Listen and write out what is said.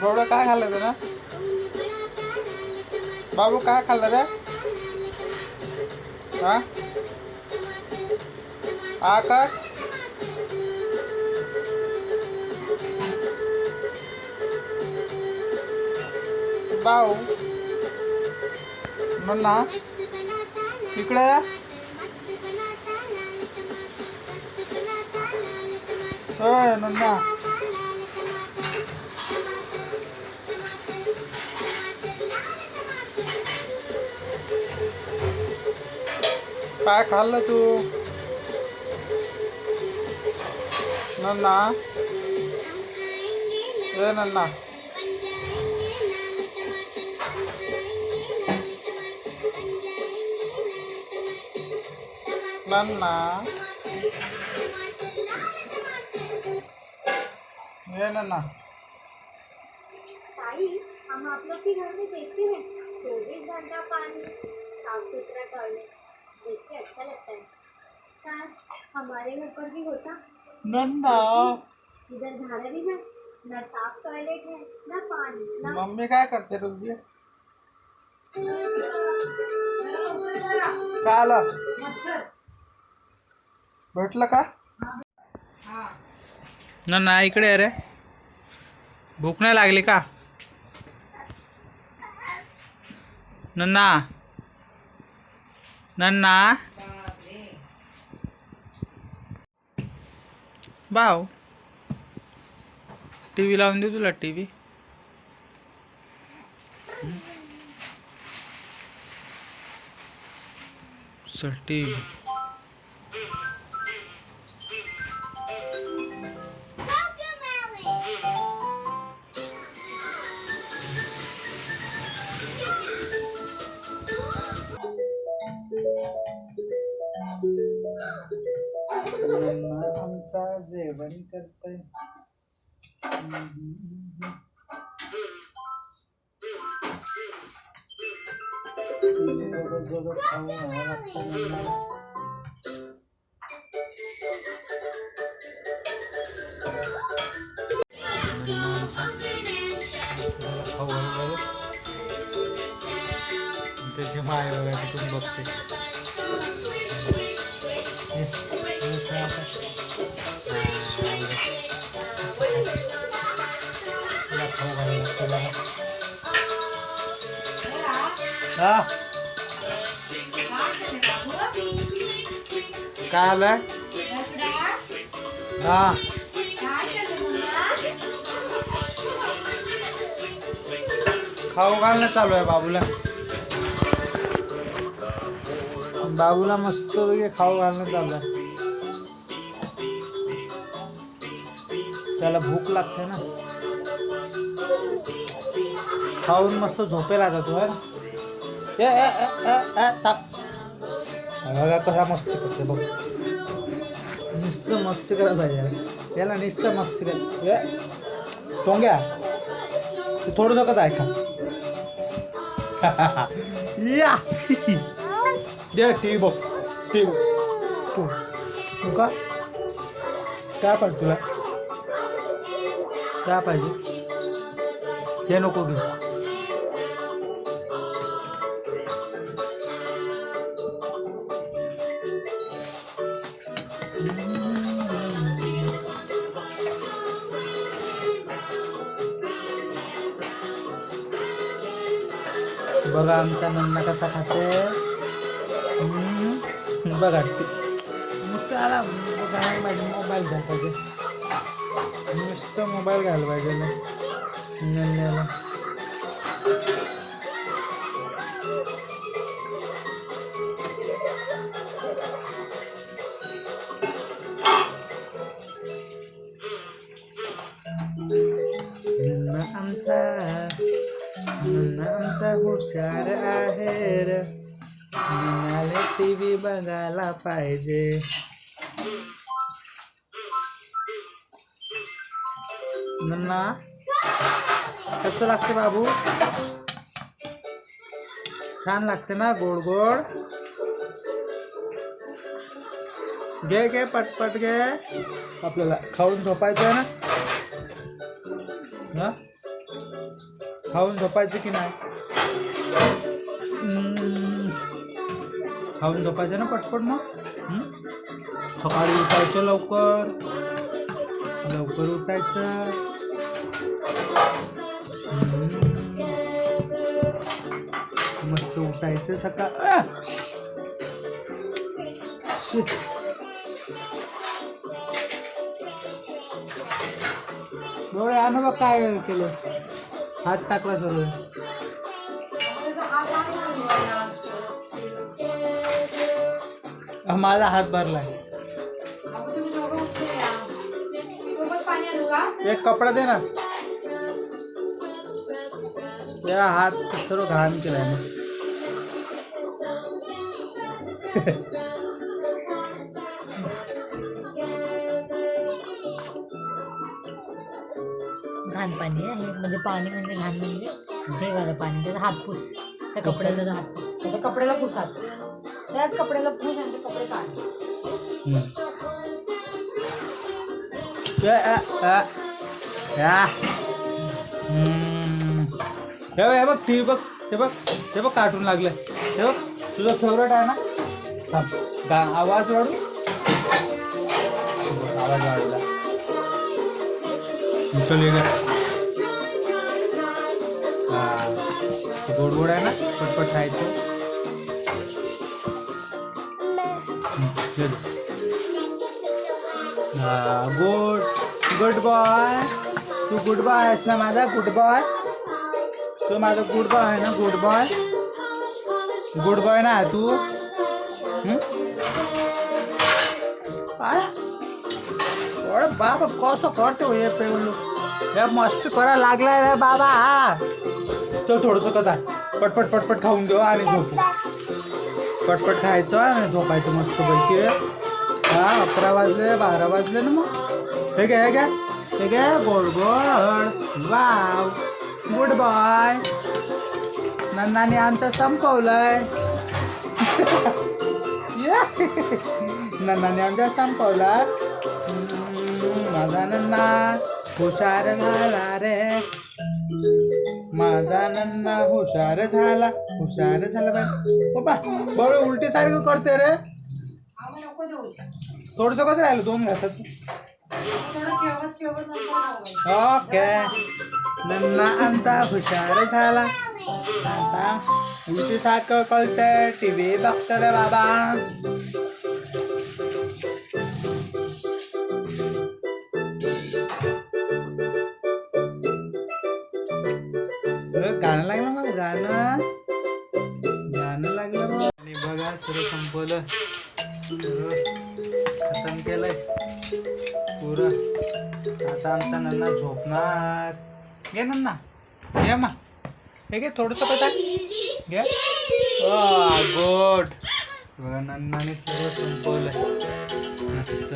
बाबूला काय खाल्लं तुला? बाबू काय खाल्लं रे? हा हा का? बाऊ नन्ना इकडे या. नन्ना काय खाल्लं तू? नन्ना नन्ना नन्ना नन्ना. ताई, हम आप लोग के घर में देखते हैं 24 घंटा पानी, साफ सुथरा टॉयलेट, देख के अच्छा लगता है. काश हमारे घर पर भी होता. नन्ना इधर धारा भी है, न साफ टॉयलेट है, न पानी, न. मम्मी काय करते तुझी? काय आलं? भेटलं का? नन्ना इकडे आहे रे. भूक नाही लागली का? नन्ना नन्ना बाव टीव्ही लावून दे तुला. टीव्ही चल टीव्ही. आमचा जेवण करतोय. त्याची माय बघा तिकडून बघते. काय आलंय? हा खाऊ घालणं चालू आहे बाबूला. बाबूला मस्त पैकी खाऊ घालणं चालू आहे. त्याला भूक लागते ना. खाऊन मस्त झोपेला जातो. बघा कसा मस्ती करते बघ. नुसतं मस्ती करायला पाहिजे याला. नुसतं मस्ती कर. चोंग्या तू थोडंसं कसं ऐका. या दे टी बघ. टी तू का काय पाहिजे तुला? काय पाहिजे? हे नको घेऊ. बघा आमचा नन्ना कसा खाते. बघा नुसतं आला घालायला पाहिजे. मोबाईल घ्यायला पाहिजे. नुसतं मोबाईल घ्यायला पाहिजे नन्याला. नन्ना आमचा हुशार आहे रे. नन्नाला टीव्ही बघायला पाहिजे. नन्ना कसं लागते बाबू? छान लागते ना गोड गोड. घे घे पटपट घे. आपल्याला खाऊन झोपायचं आहे ना. हा खाऊन झोपायचं की नाही. खाऊन झोपायचं ना पटपट मग. सकाळी उठायचं लवकर लवकर उठायचं. मस्त उठायचं सकाळ. डोळे आणा बघ काय केलं. हात टाकला सर्व. माझा हात भरलाय. एक कपडा दे ना. या हात सर्व घाण केलाय ना. घाण पाणी आहे म्हणजे पाणी म्हणजे घाण म्हणजे हे वालं पाणी. त्याचा हात पुस. त्या कपड्याला त्याचा हात पुस. त्याच्या कपड्याला पुस हात. त्याच कपड्याला पुस आणि ते कपडे काढ. हे बघ टी व्ही बघ. ते बघ ते बघ कार्टून लागलं. हे बघ तुझं फेवरेट आहे ना. थांब आवाज वाढू. आवाज वाढला. चल गोड गोड आहे ना. पटपट खायचं. Good good boy. तू गुड बॉय आहेस ना माझा. Good boy. तू माझा गुड बॉय आहे ना. Good boy. गुड बॉय ना तू. बाबा कसं करतो हे पेवलो. हे मस्त करायला लागलाय रे बाबा. चल थोडंसं कसा पटपट पटपट खाऊन घेऊ आणि झोपू. पटपट खायचं आणि झोपायचं मस्त पैकी. हा 11 वाजले 12 वाजले ना मग. हे घ्या हे घ्या हे घ्या. गोड गोड. Wow good boy. नन्नाने आमचं संपवलंय. नन्नाने आमच्या संपवला. माझा नन्ना हुशार झाला रे. माझा नन्ना हुशार झाला. हुशार झाला बाई. पप्पा बरं उलटी सारखं करते रे. थोडंसं कसं राहिलं 2 घासाचं. ओके. नन्ना आमचा हुशार झाला. आता उलटी सारखं कळतंय. TV बघतो रे बाबा. गाणं लागलं मग. गाणं गाणं लागलं मग. आणि बघा सर्व संपवलं. खतम केलंय पुरं. आता आमचा नन्ना झोपणार. घे नन्ना घे मा. हे घे थोडंसं पता घे. गुड. बघा नन्नाने सर्व संपवलंय मस्त.